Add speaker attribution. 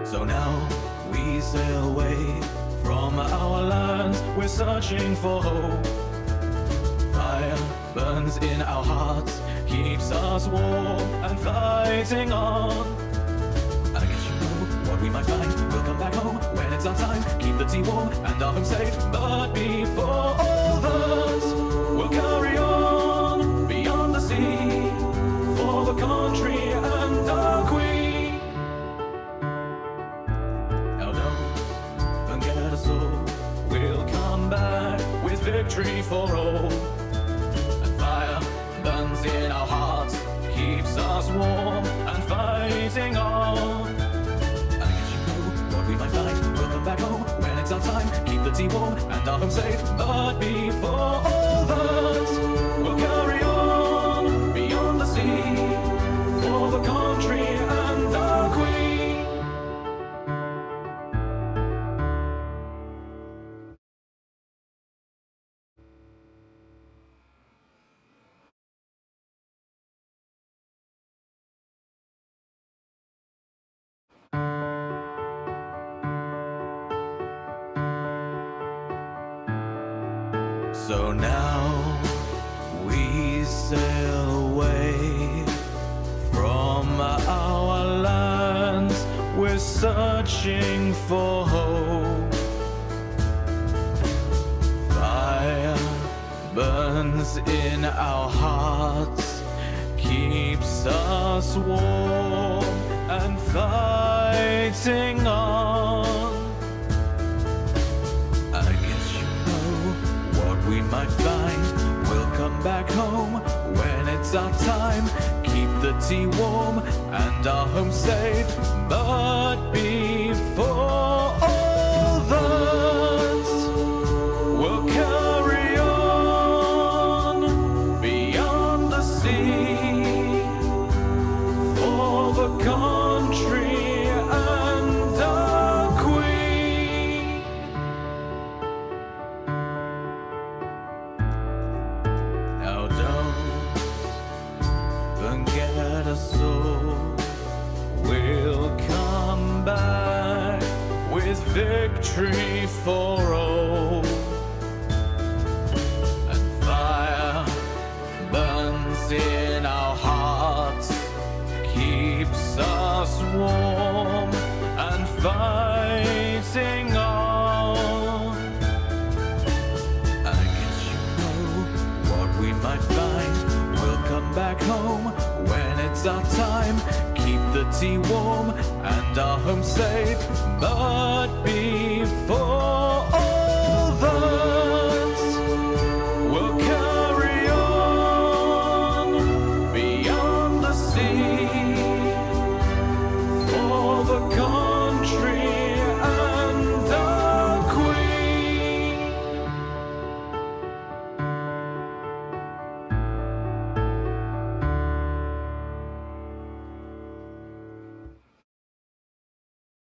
Speaker 1: So now we sail away from our lands, we're searching for hope. Fire burns in our hearts, keeps us warm and fighting on. And I guess you know what we might find. We'll come back home when it's our time, keep the tea warm and our home safe. But before all that, we'll carry on beyond the sea for the country and our queen. Now don't forget us all, we'll come back with victory for all. And fire burns in our hearts, keeps us warm and fighting on. And I guess you know what we might find. We'll come back home when it's our time, keep the tea warm and our home safe. But before all that, we'll carry on beyond the sea for the country and our queen. So now we sail away from our lands, we're searching for hope. Fire burns in our hearts, keeps us warm and fighting on. I guess you know what we might find. We'll come back home when it's our time, keep the tea warm and our home safe. But before all that, we'll carry on beyond the sea for the country and our queen. Now don't forget us all, we'll come back with victory for all. And fire burns in our hearts, keeps us warm and fighting on. And I guess you know what we might find. We'll come back home when it's our time, keep the tea warm and our home safe. But before